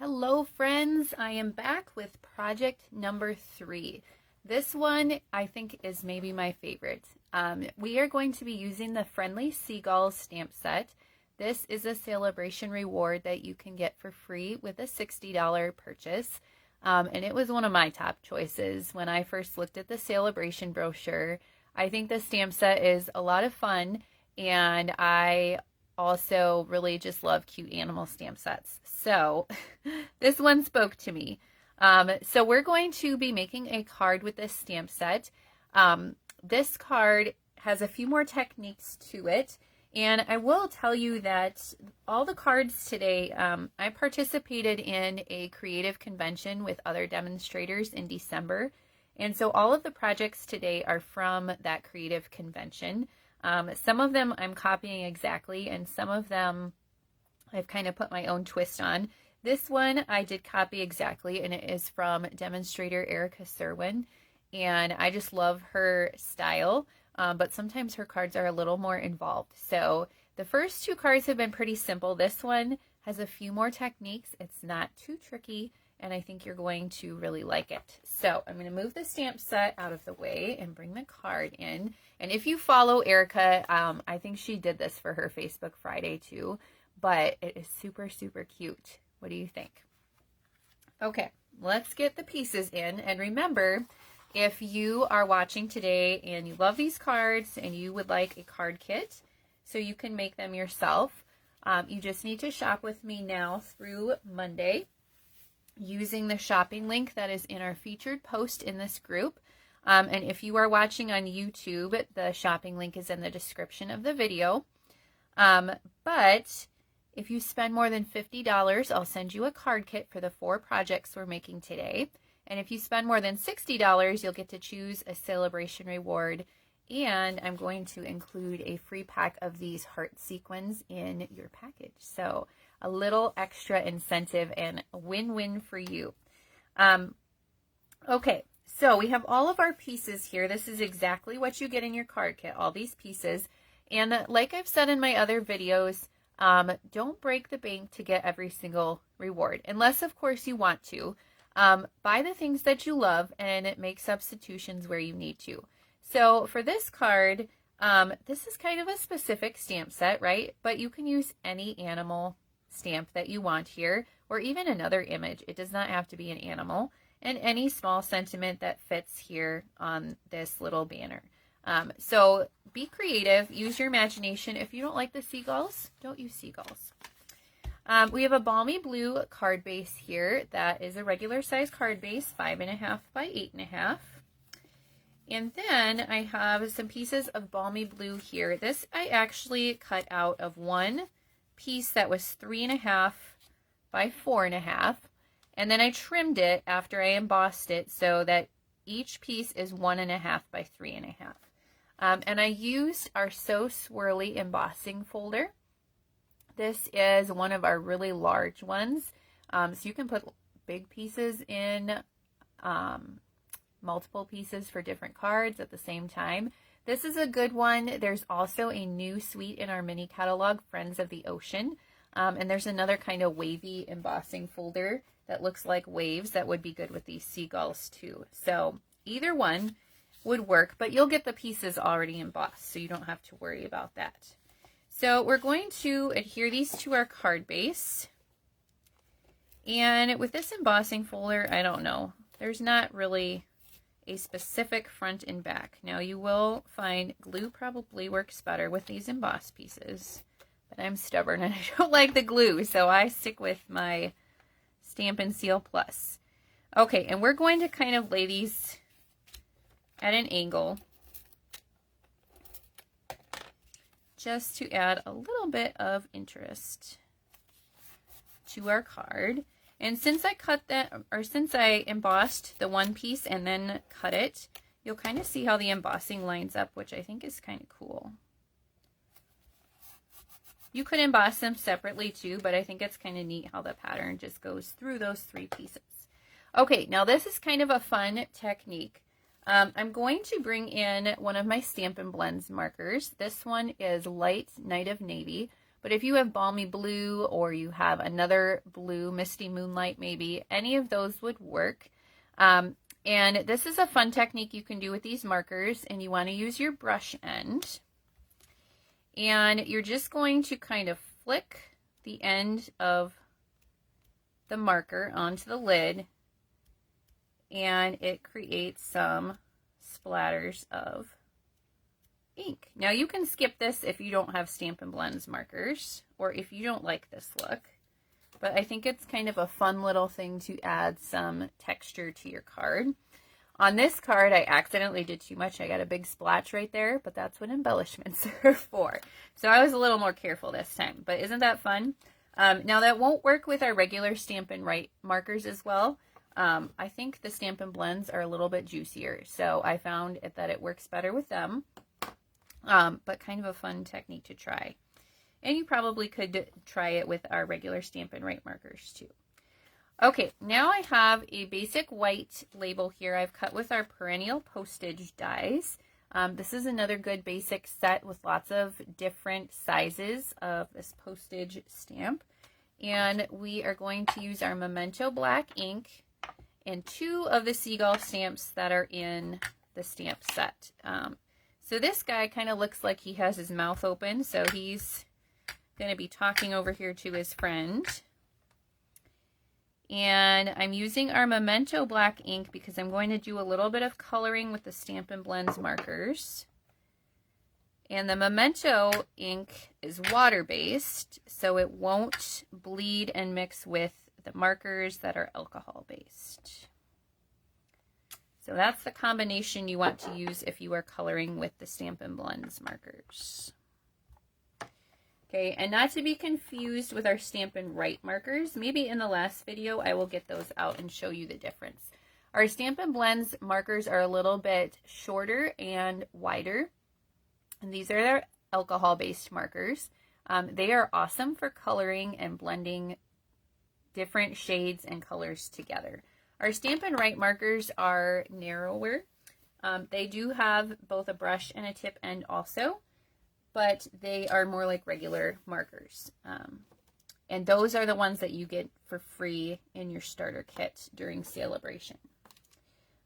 Hello friends, I am back with project number 3. This one I think is maybe my favorite. We are going to be using the Friendly Seagulls stamp set. This is a celebration reward that you can get for free with a $60 purchase. And it was one of my top choices when I first looked at the celebration brochure. I think the stamp set is a lot of fun, and I also really just love cute animal stamp sets. So this one spoke to me. So we're going to be making a card with this stamp set. This card has a few more techniques to it. And I will tell you that all the cards today, I participated in a creative convention with other demonstrators in December. And so all of the projects today are from that creative convention. Some of them I'm copying exactly, and some of them I've kind of put my own twist on. This one I did copy exactly, and it is from demonstrator Erica Serwin, and I just love her style, but sometimes her cards are a little more involved. So the first 2 cards have been pretty simple. This one has a few more techniques. It's not too tricky, and I think you're going to really like it. So I'm going to move the stamp set out of the way and bring the card in. And if you follow Erica, I think she did this for her Facebook Friday too, but it is super, super cute. What do you think? Okay, let's get the pieces in. And remember, if you are watching today and you love these cards and you would like a card kit so you can make them yourself, you just need to shop with me now through Monday using the shopping link that is in our featured post in this group. And if you are watching on YouTube, the shopping link is in the description of the video. But if you spend more than $50, I'll send you a card kit for the 4 projects we're making today. And if you spend more than $60, you'll get to choose a celebration reward. And I'm going to include a free pack of these heart sequins in your package. So a little extra incentive and a win-win for you. Okay, so we have all of our pieces here. This is exactly what you get in your card kit, all these pieces. And like I've said in my other videos, don't break the bank to get every single reward, unless of course you want to. Buy the things that you love and make substitutions where you need to. So for this card, this is kind of a specific stamp set, right? But you can use any animal stamp that you want here, or even another image. It does not have to be an animal, and any small sentiment that fits here on this little banner. So be creative, use your imagination. If you don't like the seagulls, don't use seagulls. We have a balmy blue card base here that is a regular size card base, 5.5 by 8.5. And then I have some pieces of balmy blue here. This I actually cut out of one piece that was 3.5 by 4.5. And then I trimmed it after I embossed it so that each piece is 1.5 by 3.5. And I used our So Swirly embossing folder. This is one of our really large ones. So you can put big pieces in, multiple pieces for different cards at the same time. This is a good one. There's also a new suite in our mini catalog, Friends of the Ocean. And there's another kind of wavy embossing folder that looks like waves that would be good with these seagulls too. So either one would work, but you'll get the pieces already embossed, so you don't have to worry about that. So we're going to adhere these to our card base. And with this embossing folder, I don't know, there's not really a specific front and back. Now you will find glue probably works better with these embossed pieces, but I'm stubborn and I don't like the glue, so I stick with my Stampin' Seal Plus. Okay, and we're going to kind of lay these at an angle just to add a little bit of interest to our card. And since I cut that, or since I embossed the one piece and then cut it, you'll kind of see how the embossing lines up, which I think is kind of cool. You could emboss them separately too, but I think it's kind of neat how the pattern just goes through those 3 pieces. Okay, now this is kind of a fun technique. I'm going to bring in one of my Stampin' Blends markers. This one is Light Night of Navy, But if you have balmy blue or you have another blue, misty moonlight maybe, any of those would work. And this is a fun technique you can do with these markers, and you want to use your brush end. And you're just going to kind of flick the end of the marker onto the lid, and it creates some splatters of ink. Now you can skip this if you don't have Stampin' Blends markers, or if you don't like this look. But I think it's kind of a fun little thing to add some texture to your card. On this card, I accidentally did too much. I got a big splotch right there, but that's what embellishments are for. So I was a little more careful this time, but isn't that fun? Now that won't work with our regular Stampin' Write markers as well. I think the Stampin' Blends are a little bit juicier, so I found that it works better with them. But kind of a fun technique to try. And you probably could try it with our regular Stampin' Write markers too. Okay, now I have a basic white label here I've cut with our perennial postage dies. This is another good basic set with lots of different sizes of this postage stamp. And we are going to use our Memento black ink and 2 of the seagull stamps that are in the stamp set. So this guy kind of looks like he has his mouth open, so he's going to be talking over here to his friend. And I'm using our Memento black ink because I'm going to do a little bit of coloring with the Stampin' Blends markers. And the Memento ink is water-based, so it won't bleed and mix with the markers that are alcohol-based. So that's the combination you want to use if you are coloring with the Stampin' Blends markers. Okay, and not to be confused with our Stampin' Write markers. Maybe in the last video I will get those out and show you the difference. Our Stampin' Blends markers are a little bit shorter and wider. And these are their alcohol-based markers. They are awesome for coloring and blending different shades and colors together. Our Stampin' Write markers are narrower. They do have both a brush and a tip end also, but they are more like regular markers. And those are the ones that you get for free in your starter kit during Celebration.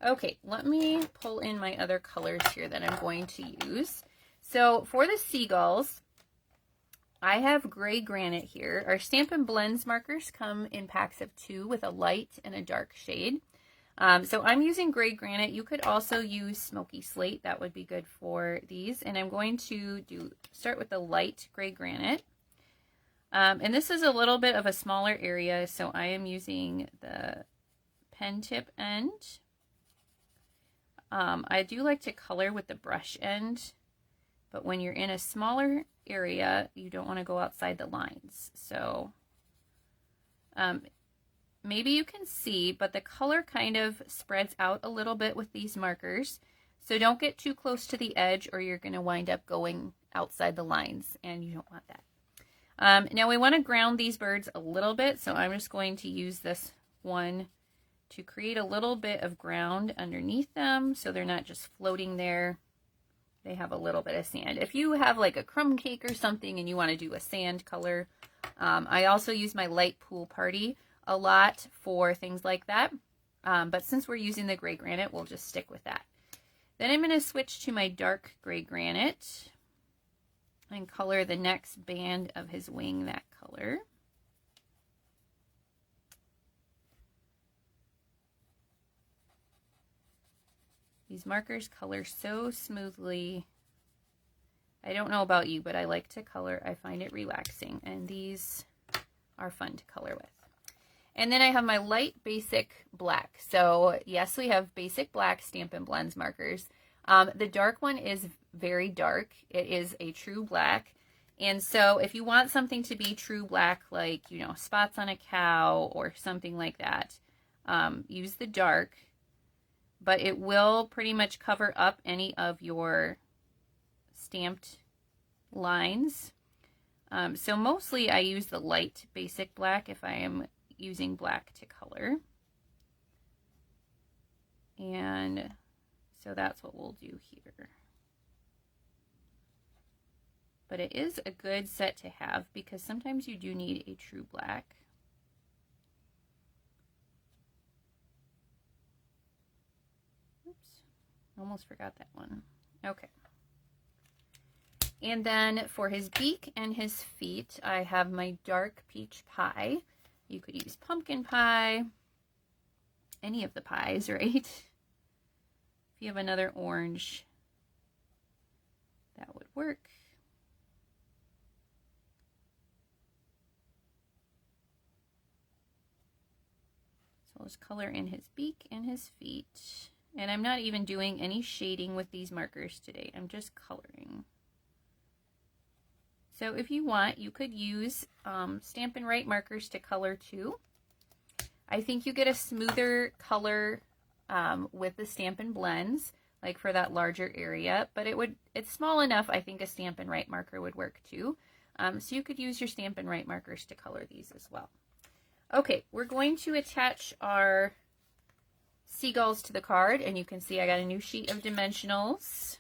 Okay, let me pull in my other colors here that I'm going to use. So for the seagulls, I have gray granite here. Our Stampin' Blends markers come in packs of 2 with a light and a dark shade. So I'm using gray granite. You could also use smoky slate. That would be good for these. And I'm going to start with the light gray granite. And this is a little bit of a smaller area, so I am using the pen tip end. I do like to color with the brush end, but when you're in a smaller area, you don't want to go outside the lines. So maybe you can see, but the color kind of spreads out a little bit with these markers. So don't get too close to the edge or you're going to wind up going outside the lines, and you don't want that. Now we want to ground these birds a little bit, so I'm just going to use this one to create a little bit of ground underneath them so they're not just floating there. They have a little bit of sand. If you have like a crumb cake or something and you want to do a sand color, I also use my light pool party a lot for things like that. But since we're using the gray granite, we'll just stick with that. Then I'm going to switch to my dark gray granite and color the next band of his wing that color. These markers color so smoothly. I don't know about you, but I like to color. I find it relaxing, and these are fun to color with. And then I have my light basic black. So yes, we have basic black Stampin' Blends markers. The dark one is very dark. It is a true black. And so if you want something to be true black, like, you know, spots on a cow or something like that, use the dark. But it will pretty much cover up any of your stamped lines. So mostly I use the light basic black if I am using black to color. And so that's what we'll do here. but it is a good set to have because sometimes you do need a true black. Oops, almost forgot that one. Okay. And then for his beak and his feet, I have my dark peach pie. You could use pumpkin pie, any of the pies, right? If you have another orange, that would work. So I'll just color in his beak and his feet. And I'm not even doing any shading with these markers today. I'm just coloring. So if you want, you could use Stampin' Right markers to color too. I think you get a smoother color with the Stampin' Blends, like for that larger area, but it's small enough. I think a Stampin' Right marker would work too. So you could use your Stampin' Right markers to color these as well. Okay, we're going to attach our seagulls to the card, and you can see I got a new sheet of dimensionals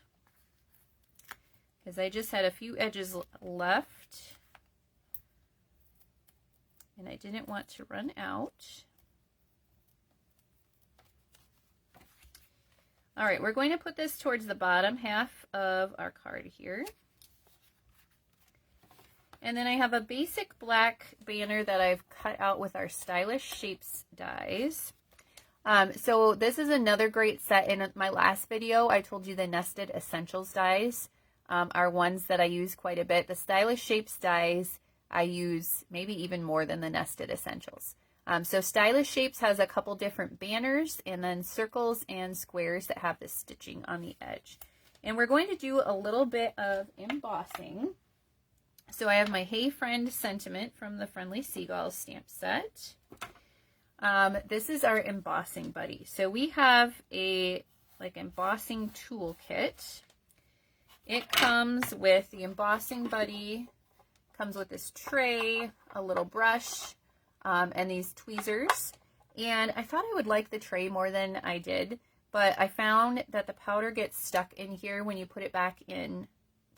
because I just had a few edges left and I didn't want to run out. All right, we're going to put this towards the bottom half of our card here. And then I have a basic black banner that I've cut out with our Stylish Shapes dies. So this is another great set. In my last video, I told you the Nested Essentials dies are ones that I use quite a bit. The Stylish Shapes dies I use maybe even more than the Nested Essentials. So Stylish Shapes has a couple different banners and then circles and squares that have this stitching on the edge. And we're going to do a little bit of embossing. So I have my Hey Friend sentiment from the Friendly Seagulls stamp set. This is our embossing buddy. So we have a embossing toolkit. It comes with the embossing buddy, comes with this tray, a little brush, and these tweezers. And I thought I would like the tray more than I did, but I found that the powder gets stuck in here when you put it back in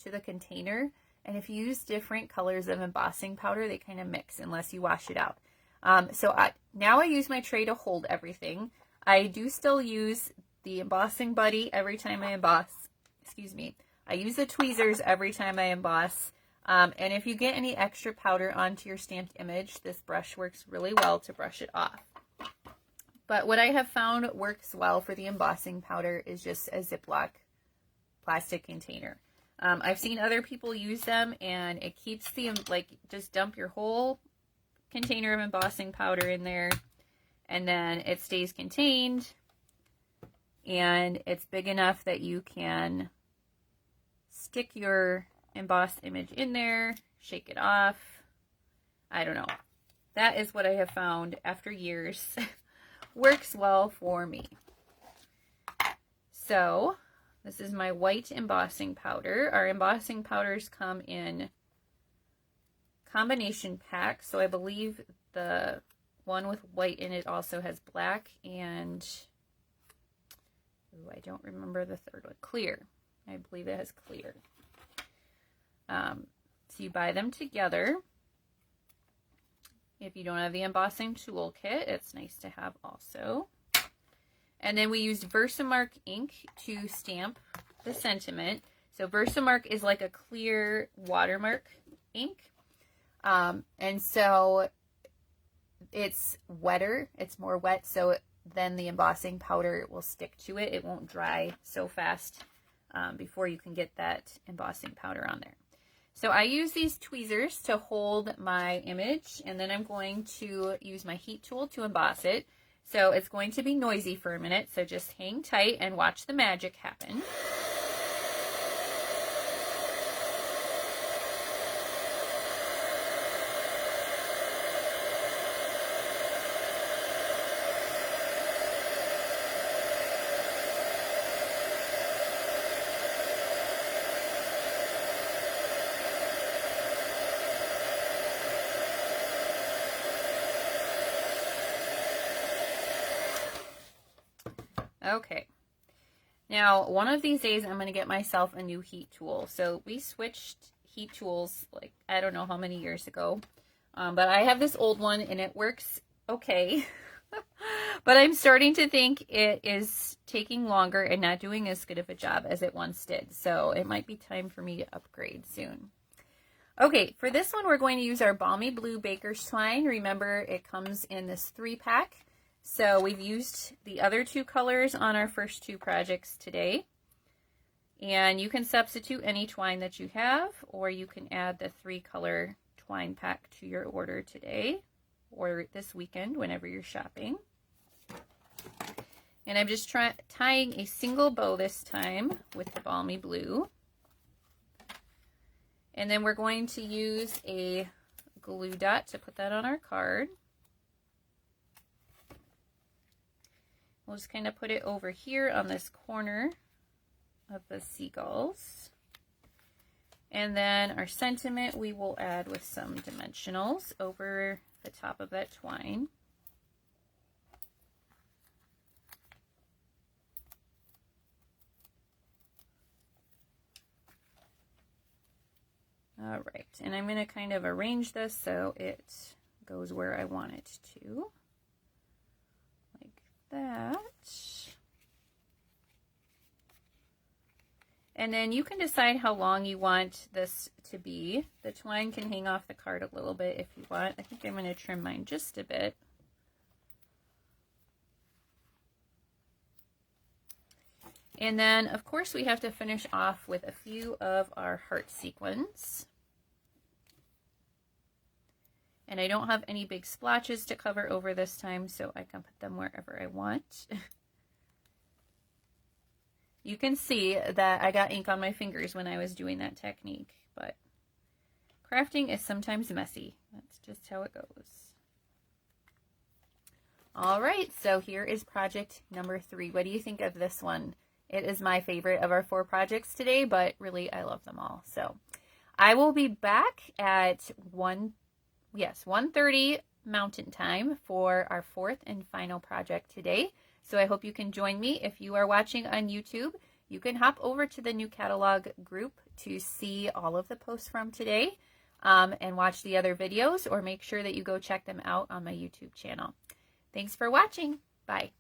to the container. And if you use different colors of embossing powder, they kind of mix unless you wash it out. Now I use my tray to hold everything. I do still use the embossing buddy every time I emboss. Excuse me. I use the tweezers every time I emboss. And if you get any extra powder onto your stamped image, this brush works really well to brush it off. But what I have found works well for the embossing powder is just a Ziploc plastic container. I've seen other people use them and it keeps the, just dump your whole container of embossing powder in there and then it stays contained and it's big enough that you can stick your embossed image in there, shake it off. I don't know. That is what I have found after years works well for me. So this is my white embossing powder. Our embossing powders come in combination packs. So I believe the one with white in it also has black and, I don't remember the third one, clear. I believe it has clear. So you buy them together. If you don't have the embossing toolkit, it's nice to have also. And then we used Versamark ink to stamp the sentiment. So Versamark is like a clear watermark ink. And so it's wetter, it's more wet, so then the embossing powder will stick to it. It won't dry so fast before you can get that embossing powder on there. So I use these tweezers to hold my image, and then I'm going to use my heat tool to emboss it. So it's going to be noisy for a minute, so just hang tight and watch the magic happen. Okay, now one of these days I'm going to get myself a new heat tool. So we switched Heat Tools, like, I don't know how many years ago. But I have this old one and it works okay. But I'm starting to think it is taking longer and not doing as good of a job as it once did. So it might be time for me to upgrade soon. Okay, for this one, we're going to use our Balmy Blue Baker's Twine. Remember, it comes in this 3-pack. So we've used the other 2 colors on our first 2 projects today. And you can substitute any twine that you have, or you can add the 3-color twine pack to your order today or this weekend whenever you're shopping. And I'm just tying a single bow this time with the Balmy Blue. And then we're going to use a glue dot to put that on our card. We'll just kind of put it over here on this corner of the seagulls. And then our sentiment we will add with some dimensionals over the top of that twine. All right, and I'm going to kind of arrange this so it goes where I want it to, like that. And then you can decide how long you want this to be. The twine can hang off the card a little bit if you want. I think I'm going to trim mine just a bit. And then, of course, we have to finish off with a few of our heart sequins. And I don't have any big splotches to cover over this time, so I can put them wherever I want. You can see that I got ink on my fingers when I was doing that technique, but crafting is sometimes messy. That's just how it goes. All right, so here is project number 3. What do you think of this one? It is my favorite of our 4 projects today, but really I love them all. So I will be back at 1:30 Mountain Time for our 4th and final project today. So I hope you can join me. If you are watching on YouTube, you can hop over to the new catalog group to see all of the posts from today and watch the other videos, or make sure that you go check them out on my YouTube channel. Thanks for watching. Bye.